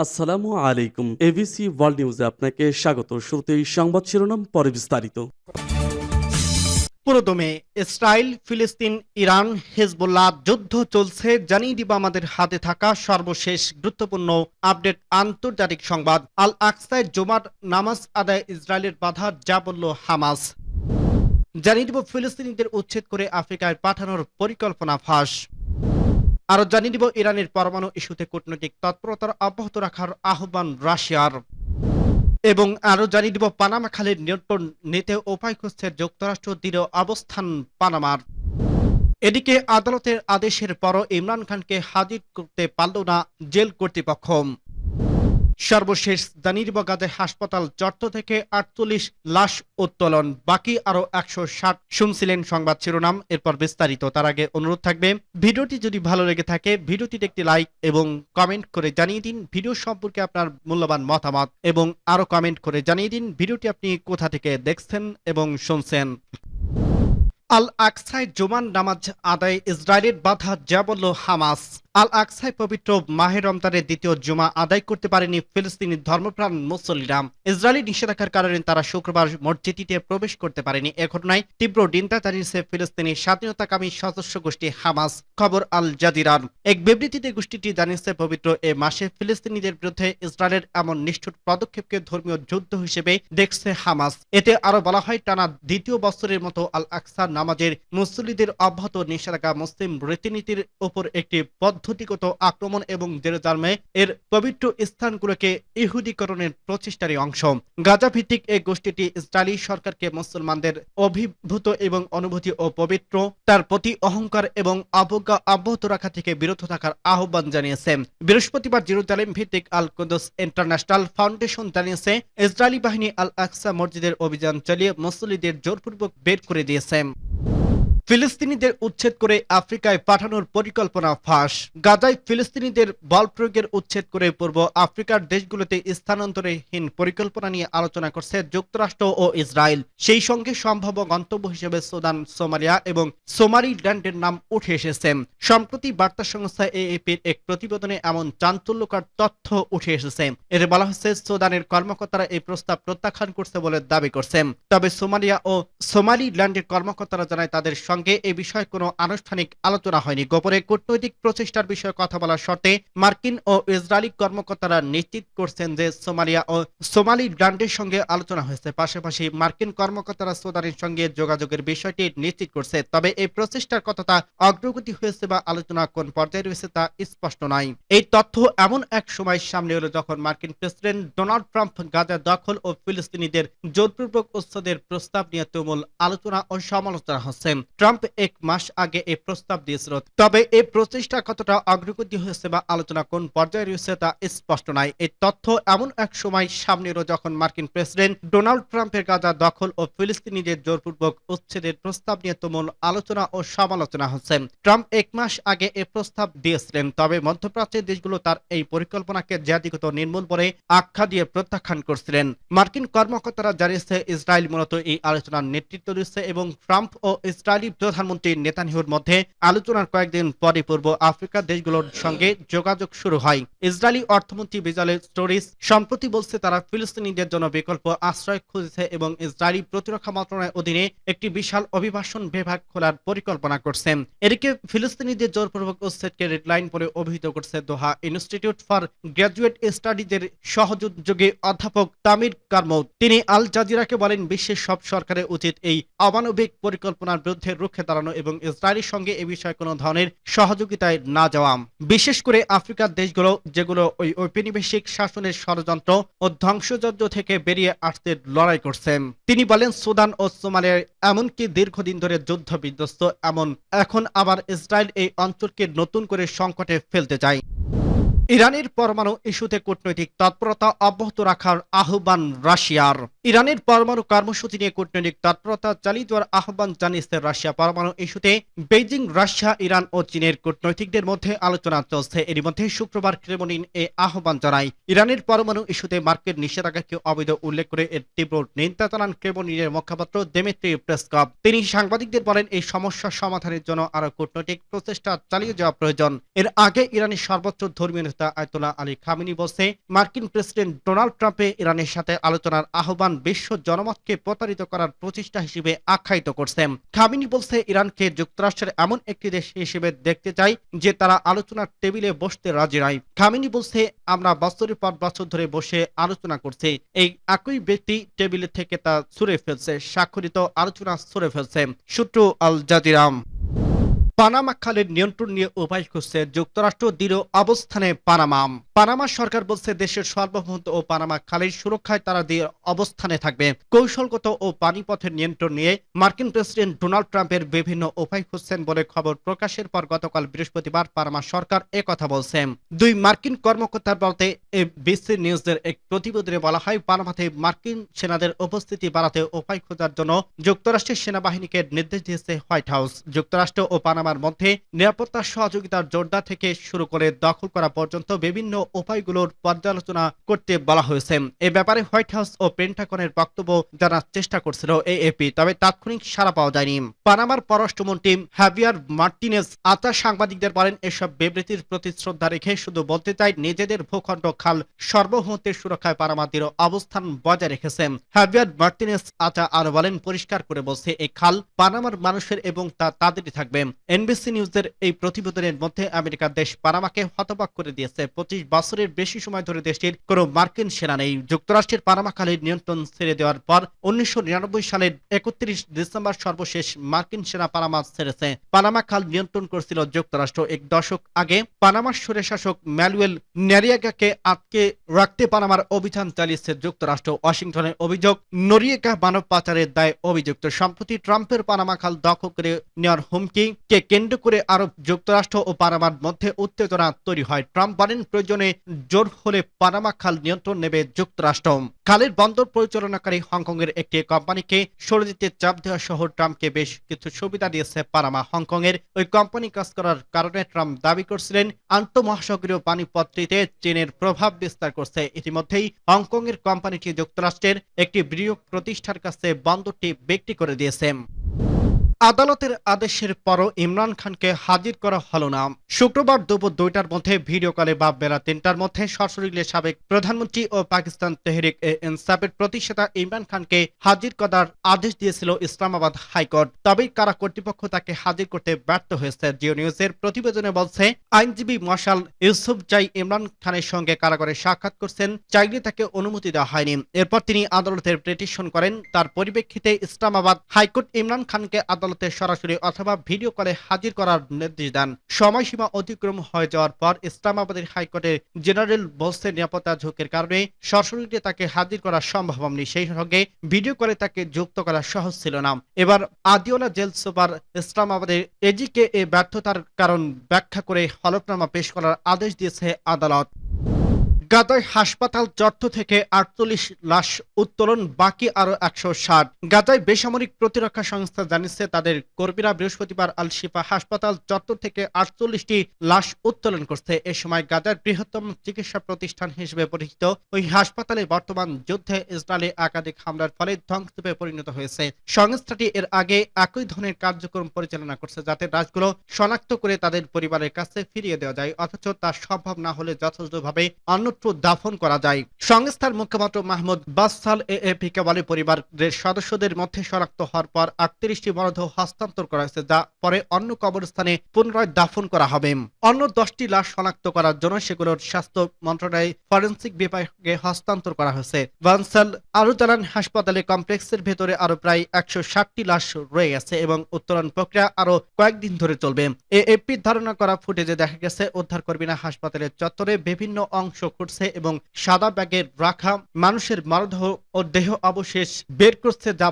আসসালামু আলাইকুম। ABC world নিউজে আপনাকে স্বাগত। শুরুতেই সংবাদ শিরোনাম, পরে বিস্তারিত। পুরোদমে ইসরায়েল, ফিলিস্তিন, ইরান, হিজবুল্লাহ যুদ্ধ চলছে, জানিয়ে দিব আমাদের হাতে থাকা সর্বশেষ গুরুত্বপূর্ণ আপডেট। আন্তর্জাতিক সংবাদ। আল আকসায় জুমার নামাজ আদায় ইসরায়েলের বাধা, যা বলল হামাস। জানিয়ে দিব ফিলিস্তিনিদের উচ্ছেদ করে আফ্রিকায় পাঠানোর পরিকল্পনা ফাঁস। আরো জানিয়ে দিব ইরানের পরমাণু ইস্যুতে কূটনৈতিক তৎপরতার অব্যাহত রাখার আহ্বান রাশিয়ার। এবং আরো জানিয়ে দিব পানামা খালের নিয়ন্ত্রণ নিতে উপায় খুঁজছে যুক্তরাষ্ট্র, দৃঢ় অবস্থান পানামার। এদিকে আদালতের আদেশের পরও ইমরান খানকে হাজির করতে পারল না জেল কর্তৃপক্ষ। সর্বশেষ জানিয়ে দিব গাজায় হাসপাতাল চত্বর থেকে ৪৮ লাশ উত্তোলন, বাকি আরো ১৬০। শুনছিলেন সংবাদ শিরোনাম, এরপর বিস্তারিত। তার আগে অনুরোধ থাকবে, ভিডিওটি যদি ভালো লেগে থাকে ভিডিওটিতে একটি লাইক এবং কমেন্ট করে জানিয়ে দিন ভিডিও সম্পর্কে আপনার মূল্যবান মতামত, এবং আরো কমেন্ট করে জানিয়ে দিন ভিডিওটি আপনি কোথা থেকে দেখছেন এবং শুনছেন। আল আকসায় জুমার নামাজ আদায় ইসরায়েলের বাধা, যা বলল হামাস। আল আকসায় পবিত্র মাহে রমজানের দ্বিতীয় জুমা আদায় করতে পারেনি ফিলিস্তিনি ধর্মপ্রাণ মুসল্লিরা। ইসরায়েলি নিষেধাজ্ঞার কারণে তারা শুক্রবার মসজিদটিতে প্রবেশ করতে পারেনি। এ ঘটনায় তীব্র নিন্দা জানিয়েছে ফিলিস্তিনি স্বাধীনতাকামী সদস্য গোষ্ঠী হামাস। খবর আল জাজিরার। এক বিবৃতিতে গোষ্ঠীটি জানিয়েছে, পবিত্র এ মাসে ফিলিস্তিনিদের বিরুদ্ধে ইসরায়েলের এমন নিষ্ঠুর পদক্ষেপকে ধর্মীয় যুদ্ধ হিসেবে দেখছে হামাস। এতে আরো বলা হয়, টানা দ্বিতীয় বছরের মতো আল আকসার নামাজের মুসল্লিদের অব্যাহত নিষেধাজ্ঞা মুসলিম রীতিনীতির উপর একটি পদ্ধতিগত আক্রমণ এবং জেরুজালেমে এর পবিত্র স্থানগুলোকে ইহুদীকরণের প্রচেষ্টারই অংশ। গাজা ভিত্তিক এই গোষ্ঠীটি ইসরায়েলি সরকারকে মুসলমানদের অভিভূত এবং অনুভূতি ও পবিত্র তার প্রতি অহংকার এবং অবজ্ঞা অব্যাহত রাখা থেকে বিরত থাকার আহ্বান জানিয়েছে। বৃহস্পতিবার জেরুজালেম ভিত্তিক আল কুদস ইন্টারন্যাশনাল ফাউন্ডেশন জানিয়েছে, ইসরায়েলি বাহিনী আল আকসা মসজিদের অভিযান চালিয়ে মুসল্লিদের জোরপূর্বক বের করে দিয়েছে। ফিলিস্তিনিদের উচ্ছেদ করে আফ্রিকায় পাঠানোর পরিকল্পনা ফাঁস। গাজায় ফিলিস্তিনিদের বল প্রয়োগের উচ্ছেদ করে পূর্ব আফ্রিকার দেশগুলোতে স্থানান্তরহীন পরিকল্পনা নিয়ে আলোচনা করছে যুক্তরাষ্ট্র ও ইসরায়েল। সেই সঙ্গে সম্ভাব্য গন্তব্য হিসেবে সুদান, সোমালিয়া এবং সোমালিল্যান্ডের নাম উঠে এসেছে। সম্প্রতি বার্তা সংস্থা এএপির এক প্রতিবেদনে এমন চাঞ্চল্যকর তথ্য উঠে এসেছে। এর বলা হয়েছে, সুদানের কর্মকর্তারা এই প্রস্তাব প্রত্যাখ্যান করছে বলে দাবি করছে। তবে সোমালিয়া ও সোমালিল্যান্ডের কর্মকর্তারা জানায়, তাদের সঙ্গে এ বিষয়ে কোনো আনুষ্ঠানিক আলোচনা হয়নি। গোপনে কূটনৈতিক প্রচেষ্টার বিষয়ে কথা বলার শর্তে মার্কিন ও ইসরায়েলি কর্মকর্তারা নিশ্চিত করছেন যে সোমালিয়া ও সোমালিল্যান্ডের সঙ্গে আলোচনা হয়েছে। পাশাপাশি মার্কিন কর্মকর্তারা সুদানের সঙ্গে যোগাযোগের বিষয়টি নিশ্চিত করছে। তবে এই প্রচেষ্টার কতটা অগ্রগতি হয়েছে বা আলোচনা কোন পর্যায়ে রয়েছে তা স্পষ্ট নয়। এই তথ্য এমন এক সময় সামনে এলো যখন মার্কিন প্রেসিডেন্ট ডোনাল্ড ট্রাম্প গাজা দখল ও ফিলিস্তিনিদের জোরপূর্বক উচ্ছেদের প্রস্তাব নিয়ে তুমুল আলোচনা ও সমালোচনা হচ্ছে। ট্রাম্প এক মাস আগে এই প্রস্তাব দিয়েছিল, তবে এই প্রচেষ্টা কতটা অগ্রগতি হয়েছে বা আলোচনা কোন পর্যায়ে রয়েছে তা স্পষ্ট নয়। এই তথ্য এমন এক সময় সামনে এলো যখন মার্কিন প্রেসিডেন্ট ডোনাল্ড ট্রাম্পের গাজা দখল ও ফিলিস্তিনিদের জোরপূর্বক উচ্ছেদের প্রস্তাব নিয়ে তুমুল আলোচনা ও সমালোচনা হচ্ছে। ট্রাম্প এক মাস আগে এই প্রস্তাব দিয়েছিলেন, তবে মধ্যপ্রাচ্যের দেশগুলো তার এই পরিকল্পনাকে জাতিগত নির্মূল বলে আখ্যা দিয়ে প্রত্যাখ্যান করছিলেন। মার্কিন কর্মকর্তারা জানিয়েছে, ইসরায়েল মূলত এই আলোচনার নেতৃত্ব দিচ্ছে এবং ট্রাম্প ও ইসরায়েলি প্রধানমন্ত্রী নেতানিয়াহুর মধ্যে আলোচনার কয়েকদিন পরে পূর্ব আফ্রিকার দেশগুলোর সঙ্গে যোগাযোগ শুরু হয়। ইসরায়েলি অর্থমন্ত্রী বেজালেল স্টোরিস সম্প্রতি বলছে, তারা ফিলিস্তিনিদের জন্য বিকল্প আশ্রয় খুঁজছে এবং ইসরায়েলি প্রতিরক্ষা মন্ত্রণালয়ের অধীনে একটি বিশাল অভিবাসন বিভাগ খোলার পরিকল্পনা করছে। এদিকে ফিলিস্তিনিদের জোরপূর্বক উচ্ছেদকে রেডলাইন বলে অভিহিত করছে দোহা ইনস্টিটিউট ফর গ্র্যাজুয়েট স্টাডিজের সহযোগী অধ্যাপক তামির কারমৌদ। তিনি আল জাজিরাকে বলেন, বিশ্বের সব সরকারের উচিত এই অমানবিক পরিকল্পনার বিরুদ্ধে রুখে দাঁড়ানো এবং ইসরায়েলের সঙ্গে এ বিষয়ে কোনো ধরনের সহযোগিতায় না যাওয়া। বিশেষ করে আফ্রিকার দেশগুলো যেগুলো ওই ঔপনিবেশিক শাসনের ষড়যন্ত্র ও ধ্বংসযজ্ঞ থেকে বেরিয়ে আসতে লড়াই করছে। তিনি বলেন, সুদান ও সোমালিয়ায় এমনকি দীর্ঘদিন ধরে যুদ্ধ বিধ্বস্ত, এখন আবার ইসরায়েল এই অঞ্চলকে নতুন করে সংকটে ফেলতে চায়। ইরানের পরমাণু ইস্যুতে কূটনৈতিক তৎপরতা অব্যাহত রাখার আহ্বান রাশিয়ার। ইরানের পরমাণু কর্মসূচি নিয়ে কূটনৈতিক তৎপরতা চালিয়ে যাওয়ার আহ্বান জানিয়েছে রাশিয়া। পরমাণু ইস্যুতে বেইজিং, রাশিয়া, ইরান ও চীনের কূটনৈতিকদের মধ্যে আলোচনা চলছে। এরই মধ্যে শুক্রবার ক্রেমলিন এ আহ্বান জানায়। ইরানের পরমাণু ইস্যুতে মার্কিন নিষেধাজ্ঞাকে অবৈধ উল্লেখ করে এর তীব্র নিন্দা জানান ক্রেমলিনের মুখপাত্র দিমিত্রি পেসকভ। তিনি সাংবাদিকদের বলেন, এই সমস্যা সমাধানের জন্য আরো কূটনৈতিক প্রচেষ্টা চালিয়ে যাওয়া প্রয়োজন। এর আগে ইরানের সর্বোচ্চ ধর্মীয় নেতা আয়াতুল্লাহ আলী খামেনি বলছে, মার্কিন প্রেসিডেন্ট ডোনাল্ড ট্রাম্পে ইরানের সাথে আলোচনার আহ্বান বিশ্ব জনমতকে প্রতারিত করার প্রচেষ্টা হিসেবে আখ্যায়িত করছে। খামেনি বলছে, ইরানকে যুক্তরাষ্ট্রের এমন একটি দেশ হিসেবে দেখতে চাই যে তারা আলোচনার টেবিলে বসতে রাজি নয়। খামেনি বলছে, আমরা বছরের পর বছর ধরে বসে আলোচনা করছি, এই একই ব্যক্তি টেবিলে থেকে তা ছুঁড়ে ফেলছে, স্বাক্ষরিত আলোচনা ছুঁড়ে ফেলছে। সূত্র আল জাজিরা। পানামা খালের নিয়ন্ত্রণ নিয়ে উপায় খুঁজছে যুক্তরাষ্ট্র, দৃঢ় অবস্থানে পানামা। পানামা সরকার বলছে, দেশের সার্বভৌমত্ব ও পানামা খালের সুরক্ষায় তারা দৃঢ় অবস্থানে থাকবে। কৌশলগত ও পানিপথের নিয়ন্ত্রণ নিয়ে মার্কিন প্রেসিডেন্ট ডোনাল্ড ট্রাম্পের বিভিন্ন উপায় খুঁজছেন বলে খবর প্রকাশের পর গতকাল বৃহস্পতিবার পানামা সরকার একথা বলছে। দুই মার্কিন কর্মকর্তার বলতে এবিসি নিউজের এক প্রতিবেদনে বলা হয়, পানামাতে মার্কিন সেনাদের উপস্থিতি বাড়াতে উপায় খোঁজার জন্য যুক্তরাষ্ট্রের সেনাবাহিনীকে নির্দেশ দিয়েছে হোয়াইট হাউস। যুক্তরাষ্ট্র ও পানামার মধ্যে নিরাপত্তা সহযোগিতার জোরদার থেকে শুরু করে দখল করা পর্যন্ত বিভিন্ন উপায়গুলোর পর্যালোচনা করতে বলা হয়েছে। এ ব্যাপারে হোয়াইট হাউস ও পেন্টাগনের বক্তব্য জানার চেষ্টা করছিল এএপি, তবে তাৎক্ষণিক সাড়া পাওয়া যায়নি। পানামার পররাষ্ট্রমন্ত্রী হাভিয়ার মার্টিনেজ আতা সাংবাদিকদের বলেন, এসব বিবৃতির প্রতি শ্রদ্ধা রেখে শুধু বলতে চাই, নিজেদের ভূখণ্ড খাল সার্বভৌমত্বের সুরক্ষায় পানামা দৃঢ় অবস্থান বজায় রেখেছে। হাভিয়ার মার্টিনেজ আতা আরো বলেন, পরিষ্কার করে বলছে, এই খাল পানামার মানুষের এবং তা তাদেরই থাকবে। এনবিসি নিউজের এই প্রতিবেদনের মধ্যে আমেরিকার দেশ পানামাকে হতবাক করে দিয়েছে। 25 বছরের বেশি সময় ধরে দেশটির কোনো মার্কিন সেনা নেই। যুক্তরাষ্ট্রের পানামা খালের নিয়ন্ত্রণ ছেড়ে দেওয়ার পর 1999 সালের 31 ডিসেম্বর সর্বশেষ মার্কিন সেনা পানামা ছেড়েছে। পানামা খাল নিয়ন্ত্রণ করছিল যুক্তরাষ্ট্র। এক দশক আগে পানামার স্বৈরশাসক ম্যানুয়েল নরিয়েগাকে আটকে রাখতে পানামার অভিযান চালিয়েছে যুক্তরাষ্ট্র। ওয়াশিংটনের অভিযোগ, নরিয়েগা মানব পাচারের দায়ে অভিযুক্ত। সম্প্রতি ট্রাম্পের পানামা খাল দখল করে নেওয়ার হুমকিকে কেন্দ্র করে আরব যুক্তরাষ্ট্র ও পানামার মধ্যে উত্তেজনা তৈরি হয়। ট্রাম্প বলেন, প্রয়োজনে জোর হলে পানামা খাল নিয়ন্ত্রণ নেবে যুক্তরাষ্ট্র। খালের বন্দর পরিচালনাকারী হংকংয়ের একটি কোম্পানিকে সরে যেতে চাপ দেওয়া সহ ট্রাম্পকে বেশ কিছু সুবিধা দিয়েছে পানামা। হংকংয়ের ওই কোম্পানি কাজ করার কারণে ট্রাম্প দাবি করছিলেন, আন্তঃমহাসাগরীয় পানিপথটিতে চীনের প্রভাব বিস্তার করছে। ইতিমধ্যেই হংকংয়ের কোম্পানিটি যুক্তরাষ্ট্রের একটি বিনিয়োগ প্রতিষ্ঠার কাছে বন্দরটি বিক্রি করে দিয়েছে। আদালতের আদেশের পরও ইমরান খানকে হাজির করা হলো না। শুক্রবার দুপুর 2টার মধ্যে ভিডিও কলে বা বেলা 3টার মধ্যে সশরীরে সাবেক প্রধানমন্ত্রী ও পাকিস্তান তেহরিক এ ইনসাফের প্রতিষ্ঠাতা ইমরান খানকে হাজির করার আদেশ দিয়েছিল ইসলামাবাদ হাইকোর্ট। তবেই কারা কর্তৃপক্ষ তাকে হাজির করতে ব্যর্থ হয়েছে। জিও নিউজের প্রতিবেদনে বলছে, আইনজীবী মশাল ইউসুফ জাই ইমরান খানের সঙ্গে কারাগারে সাক্ষাৎ করছেন, চাইলে তাকে অনুমতি দেওয়া হয়নি। এরপর তিনি আদালতের পিটিশন করেন। তার পরিপ্রেক্ষিতে ইসলামাবাদ হাইকোর্ট ইমরান খানকে আদালতে সরাসরি অথবা ভিডিও কলে হাজির করার নির্দেশ দেন। সময়সীমা অতিক্রম হয়ে যাওয়ার পর ইসলামাবাদের হাইকোর্টের জেনারেল বলছে, নিরাপত্তা ঝুঁকির কারণে সরাসরি তাকে হাজির করা সম্ভব হয়নি। সেই সঙ্গে ভিডিও করে তাকে যুক্ত করা সহজ ছিল না। এবার আদিওলা জেল সুপার ইসলামাবাদের এজিকে এ ব্যর্থতার কারণ ব্যাখ্যা করে হলফনামা পেশ করার আদেশ দিয়েছে আদালত। গাজায় হাসপাতাল চত্বর থেকে 48 লাশ উত্তোলন, বাকি আরো 160। গাজায় বেসামরিক প্রতিরক্ষা সংস্থা জানিয়েছে, তাদের কর্মীরা বৃহস্পতিবার আল শিফা হাসপাতাল চত্বর থেকে 48টি লাশ উত্তোলন করছে। এ সময় গাজার বৃহত্তম চিকিৎসা প্রতিষ্ঠান হিসেবে পরিচিত ওই হাসপাতালে বর্তমান যুদ্ধে ইসরায়েলি একাধিক হামলার ফলে ধ্বংসস্তূপে পরিণত হয়েছে। সংস্থাটি এর আগে একই ধরনের কার্যক্রম পরিচালনা করছে, যাতে লাশগুলো শনাক্ত করে তাদের পরিবারের কাছে ফিরিয়ে দেওয়া যায়, অথচ তা সম্ভব না হলে যথাযথভাবে অন্যত্র দাফন করা যায়। সংস্থার মুখপাত্র মাহমুদ বাসাল এএপিকে বলে, পরিবারের সদস্যদের মধ্যে শনাক্ত হওয়ার পর 38টি মরদেহ হস্তান্তর করা হয়েছে, যা পরে অন্য কবরস্থানে পুনরায় দাফন করা হবে। অন্য 10টি লাশ শনাক্ত করার জন্য সেগুলোর স্বাস্থ্য মন্ত্রণালয় ফরেনসিক বিভাগে হস্তান্তর করা হয়েছে। বানসাল আরো জানান, হাসপাতালে কমপ্লেক্সের ভেতরে আরো প্রায় 160টি লাশ রয়ে গেছে এবং উত্তোলন প্রক্রিয়া আরো কয়েকদিন ধরে চলবে। এএপির ধারণা করা ফুটেজে দেখা গেছে, উদ্ধারকর্মীরা হাসপাতালের চত্বরে বিভিন্ন অংশ খুঁড়ছে এবং সাদা ব্যাগে রাখা মানুষের মরদেহ ও দেহ অবশেষ বের করছে, যা